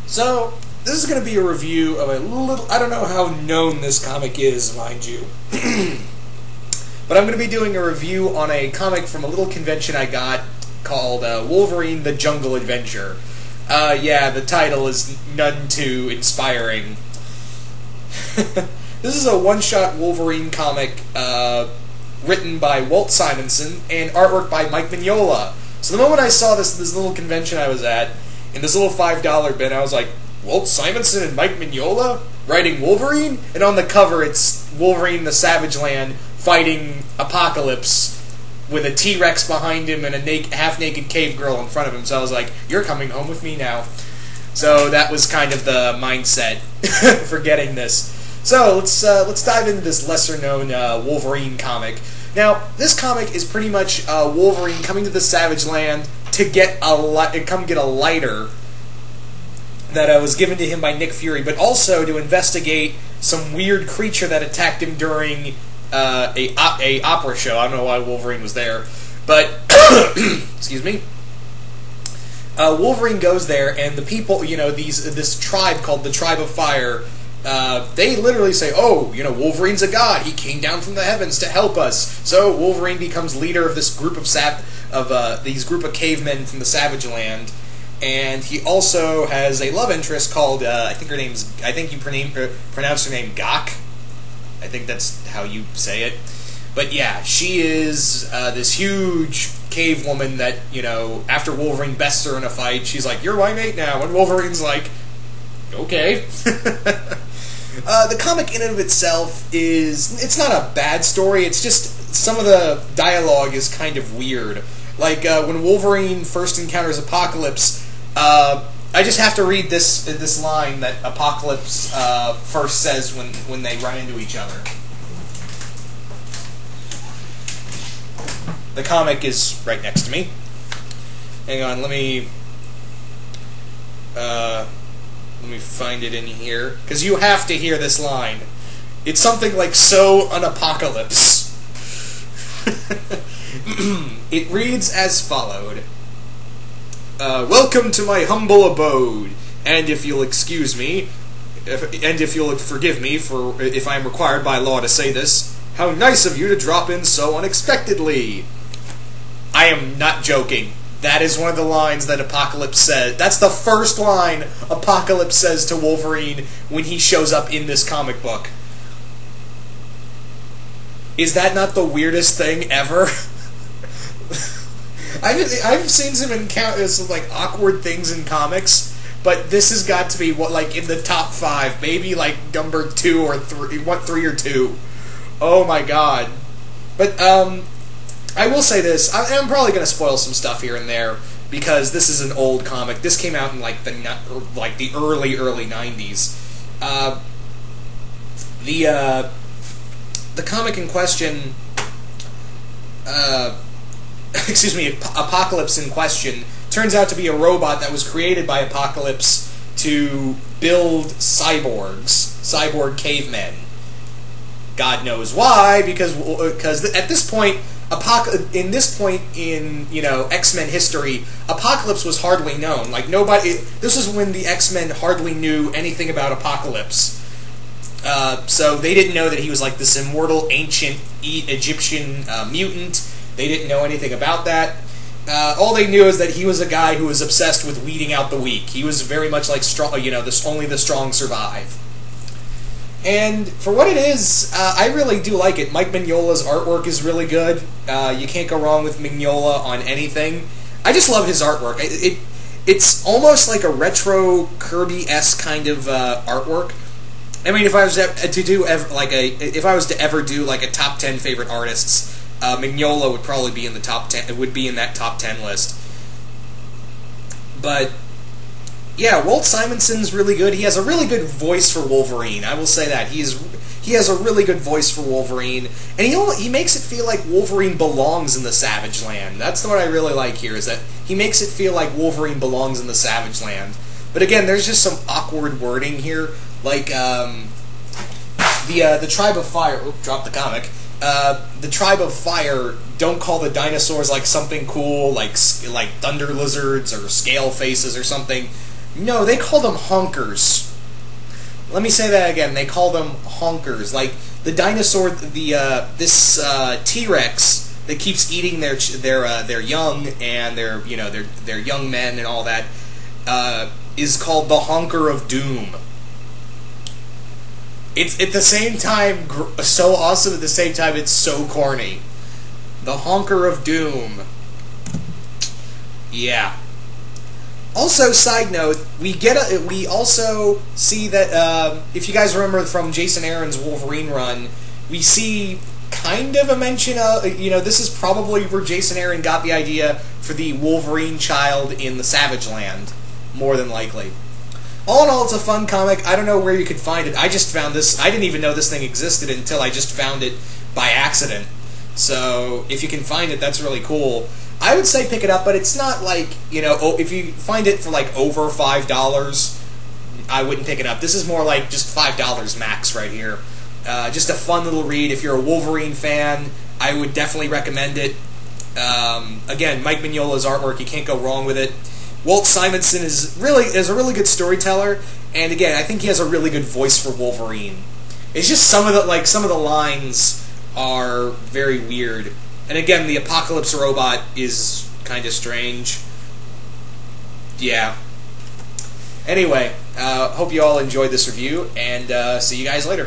So, this is going to be a review of a little... I don't know how known this comic is, mind you. But I'm going to be doing a review on a comic from a little convention I got called Wolverine the Jungle Adventure. Yeah, the title is none too inspiring. This is a one-shot Wolverine comic written by Walt Simonson and artwork by Mike Vignola. So the moment I saw this little convention I was at, in this little $5 bin, I was like, Walt Simonson and Mike Vignola writing Wolverine? And on the cover it's Wolverine the Savage Land fighting Apocalypse with a T-Rex behind him and a half-naked cave girl in front of him. So I was like, you're coming home with me now. So that was kind of the mindset for getting this. So let's dive into this lesser-known Wolverine comic. Now, this comic is pretty much Wolverine coming to the Savage Land to get come get a lighter that was given to him by Nick Fury, but also to investigate some weird creature that attacked him during a opera show. I don't know why Wolverine was there, but excuse me. Wolverine goes there, and the people, this tribe called the Tribe of Fire, they literally say, oh, Wolverine's a god. He came down from the heavens to help us. So Wolverine becomes leader of this group of group of cavemen from the Savage Land, and he also has a love interest called I think you pronounce her name Gok. I think that's how you say it. But yeah, she is this huge cave woman that, after Wolverine bests her in a fight, she's like, you're my mate now. And Wolverine's like, okay. The comic in and of itself it's not a bad story, it's just some of the dialogue is kind of weird. Like, when Wolverine first encounters Apocalypse, I just have to read this line that Apocalypse first says when they run into each other. The comic is right next to me. Hang on, let me find it in here, because you have to hear this line. It's something like, so an apocalypse. It reads as followed. Welcome to my humble abode, and if you'll excuse me, if you'll forgive me for if I am required by law to say this, how nice of you to drop in so unexpectedly. I am not joking. That is one of the lines that Apocalypse says. That's the first line Apocalypse says to Wolverine when he shows up in this comic book. Is that not the weirdest thing ever? I've seen some encounters like awkward things in comics, but this has got to be in the top 5, maybe like number 2 or 3, 3 or 2. Oh my god! But I will say this: I'm probably going to spoil some stuff here and there because this is an old comic. This came out in the early 90s. The comic in question. Excuse me, Apocalypse in question turns out to be a robot that was created by Apocalypse to build cyborg cavemen. God knows why, because at this point, in X-Men history, Apocalypse was hardly known. Like nobody. This was when the X-Men hardly knew anything about Apocalypse. So they didn't know that he was like this immortal ancient Egyptian mutant. They didn't know anything about that. All they knew is that he was a guy who was obsessed with weeding out the weak. He was very much like only the strong survive. And for what it is, I really do like it. Mike Mignola's artwork is really good. You can't go wrong with Mignola on anything. I just love his artwork. It's almost like a retro Kirby-esque kind of artwork. I mean, if I was to ever do like a top 10 favorite artists, Vignola would probably be in the top 10. It would be in that top 10 list. But yeah, Walt Simonson's really good. He has a really good voice for Wolverine. I will say that he has a really good voice for Wolverine, and he makes it feel like Wolverine belongs in the Savage Land. That's what I really like here, is that he makes it feel like Wolverine belongs in the Savage Land. But again, there's just some awkward wording here, like the Tribe of Fire. Oop, dropped the comic. The Tribe of Fire don't call the dinosaurs like something cool, like thunder lizards or scale faces or something. No, they call them honkers. Let me say that again. They call them honkers. Like the dinosaur, this T-Rex that keeps eating their young and their young men and all that is called the Honker of Doom. It's at the same time so awesome. At the same time, it's so corny. The Honker of Doom. Yeah. Also, side note, we also see that if you guys remember from Jason Aaron's Wolverine run, we see kind of a mention of, this is probably where Jason Aaron got the idea for the Wolverine child in the Savage Land, more than likely. All in all, it's a fun comic. I don't know where you could find it. I just found this. I didn't even know this thing existed until I just found it by accident. So, if you can find it, that's really cool. I would say pick it up, but it's not like, if you find it for like over $5, I wouldn't pick it up. This is more like just $5 max right here. Just a fun little read. If you're a Wolverine fan, I would definitely recommend it. Again, Mike Mignola's artwork, you can't go wrong with it. Walt Simonson is a really good storyteller, and again, I think he has a really good voice for Wolverine. It's just some of the lines are very weird. And again, the Apocalypse robot is kind of strange. Yeah. Anyway, hope you all enjoyed this review, and see you guys later.